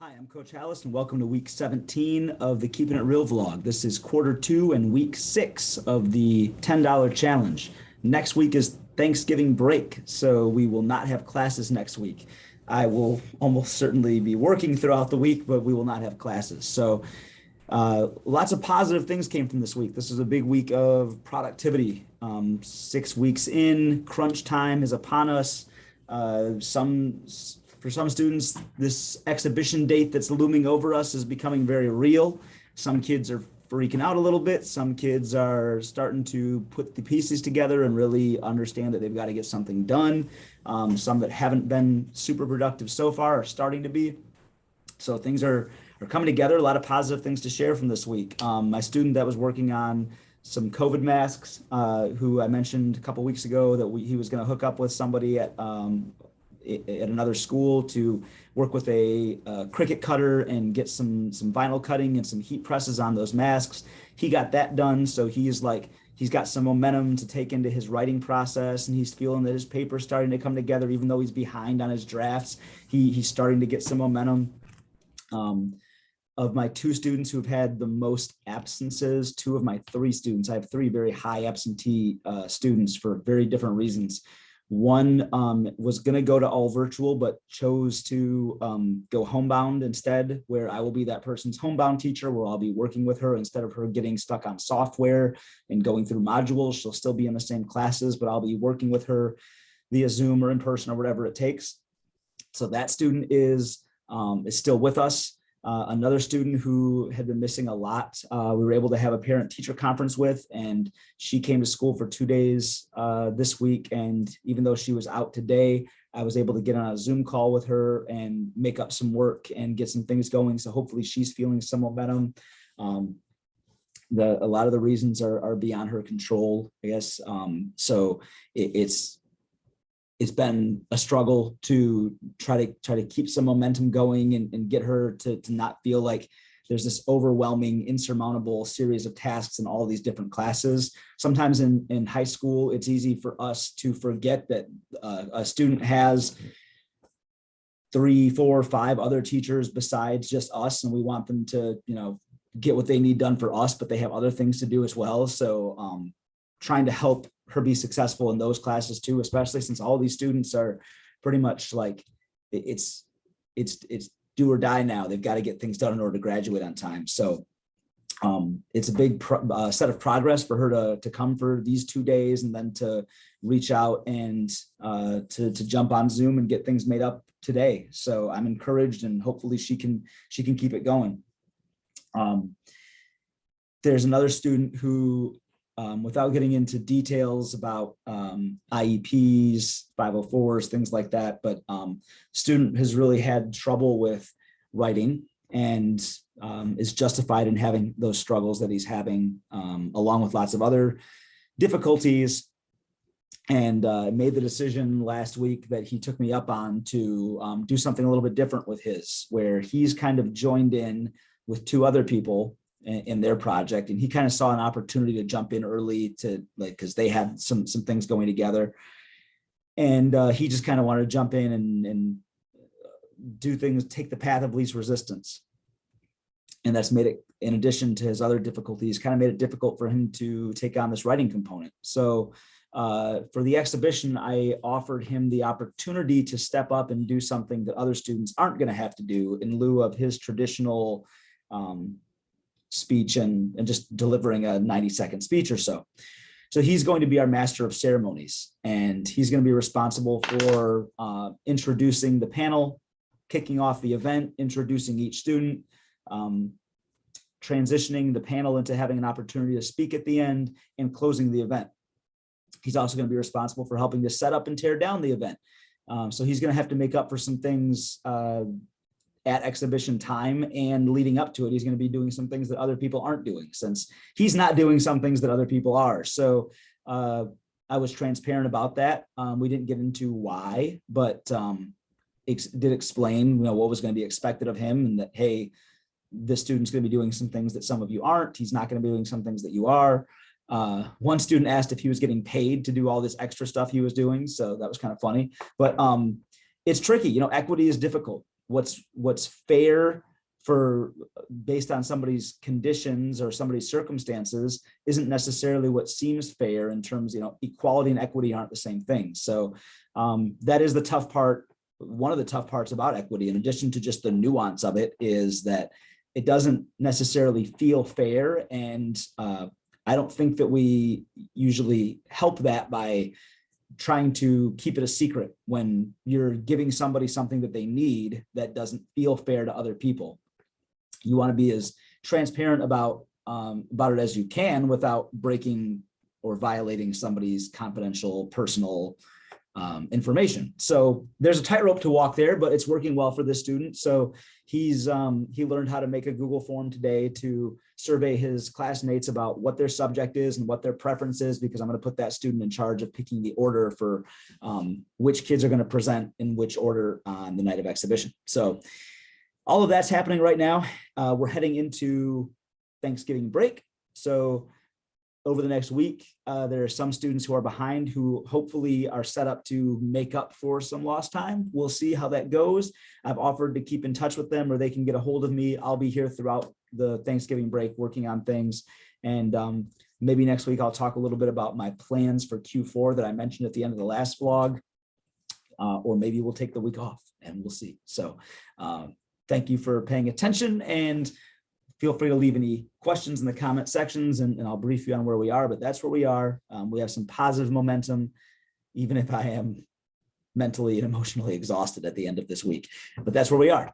Hi, I'm Coach Hallis, and welcome to week 17 of the Keeping It Real vlog. This is quarter two and week 6 of the $10 challenge. Next week is Thanksgiving break, so we will not have classes next week. I will almost certainly be working throughout the week, but we will not have classes. So lots of positive things came from this week. This is a big week of productivity. 6 weeks in, crunch time is upon us. For some students, this exhibition date that's looming over us is becoming very real. Some kids are freaking out a little bit. Some kids are starting to put the pieces together and really understand that they've got to get something done. Some that haven't been super productive so far are starting to be. So things are coming together. A lot of positive things to share from this week. My student that was working on some COVID masks, who I mentioned a couple weeks ago that he was going to hook up with somebody at another school to work with a Cricut cutter and get some vinyl cutting and some heat presses on those masks. He got that done, so he's got some momentum to take into his writing process, and he's feeling that his paper's starting to come together. Even though he's behind on his drafts, he's starting to get some momentum. Of my 2 students who have had the most absences, 2 of my 3 students, I have 3 very high absentee students for very different reasons. One was going to go to all virtual, but chose to go homebound instead, where I will be that person's homebound teacher, where I'll be working with her instead of her getting stuck on software and going through modules. She'll still be in the same classes, but I'll be working with her via Zoom or in person or whatever it takes. So that student is still with us. Another student who had been missing a lot, we were able to have a parent-teacher conference with, and she came to school for 2 days this week. And even though she was out today, I was able to get on a Zoom call with her and make up some work and get some things going. So hopefully she's feeling some momentum. A lot of the reasons are beyond her control, I guess. So it's been a struggle to try to keep some momentum going and get her to not feel like there's this overwhelming, insurmountable series of tasks in all these different classes. Sometimes in high school, it's easy for us to forget that a student has 3, 4, 5 other teachers besides just us, and we want them to, get what they need done for us, but they have other things to do as well. So trying to help her be successful in those classes too, especially since all these students are pretty much like it's do or die now. They've got to get things done in order to graduate on time. So it's a big set of progress for her to come for these 2 days and then to reach out and to jump on Zoom and get things made up today. So I'm encouraged, and hopefully she can keep it going. There's another student who, without getting into details about IEPs, 504s, things like that, but student has really had trouble with writing and is justified in having those struggles that he's having, along with lots of other difficulties. And made the decision last week that he took me up on to do something a little bit different with his, where he's kind of joined in with 2 other people in their project, and he kind of saw an opportunity to jump in early to because they had some things going together, and he just kind of wanted to jump in and do things, take the path of least resistance. And that's made it, in addition to his other difficulties, kind of made it difficult for him to take on this writing component. So for the exhibition, I offered him the opportunity to step up and do something that other students aren't going to have to do in lieu of his traditional speech and just delivering a 90-second speech or so. So he's going to be our master of ceremonies, and he's going to be responsible for introducing the panel, kicking off the event, introducing each student, transitioning the panel into having an opportunity to speak at the end, and closing the event. He's also going to be responsible for helping to set up and tear down the event. So he's going to have to make up for some things at exhibition time, and leading up to it, he's going to be doing some things that other people aren't doing, since he's not doing some things that other people are. So I was transparent about that. We didn't get into why, but did explain, what was going to be expected of him, and that, hey, this student's going to be doing some things that some of you aren't. He's not going to be doing some things that you are. One student asked if he was getting paid to do all this extra stuff he was doing, so that was kind of funny. But it's tricky. Equity is difficult. what's fair for based on somebody's conditions or somebody's circumstances isn't necessarily what seems fair in terms, equality and equity aren't the same thing. So that is the tough part. One of the tough parts about equity, in addition to just the nuance of it, is that it doesn't necessarily feel fair. And I don't think that we usually help that by trying to keep it a secret when you're giving somebody something that they need that doesn't feel fair to other people. You want to be as transparent about it as you can without breaking or violating somebody's confidential personal information. So there's a tightrope to walk there, but it's working well for this student. So he learned how to make a Google form today to survey his classmates about what their subject is and what their preference is, because I'm going to put that student in charge of picking the order for which kids are going to present in which order on the night of exhibition. So all of that's happening right now. We're heading into Thanksgiving break. So over the next week, there are some students who are behind who hopefully are set up to make up for some lost time. We'll see how that goes. I've offered to keep in touch with them, or they can get a hold of me. I'll be here throughout the Thanksgiving break working on things. And maybe next week I'll talk a little bit about my plans for Q4 that I mentioned at the end of the last vlog. Or maybe we'll take the week off and we'll see. So thank you for paying attention, and feel free to leave any questions in the comment sections and I'll brief you on where we are, but that's where we are. We have some positive momentum, even if I am mentally and emotionally exhausted at the end of this week, but that's where we are.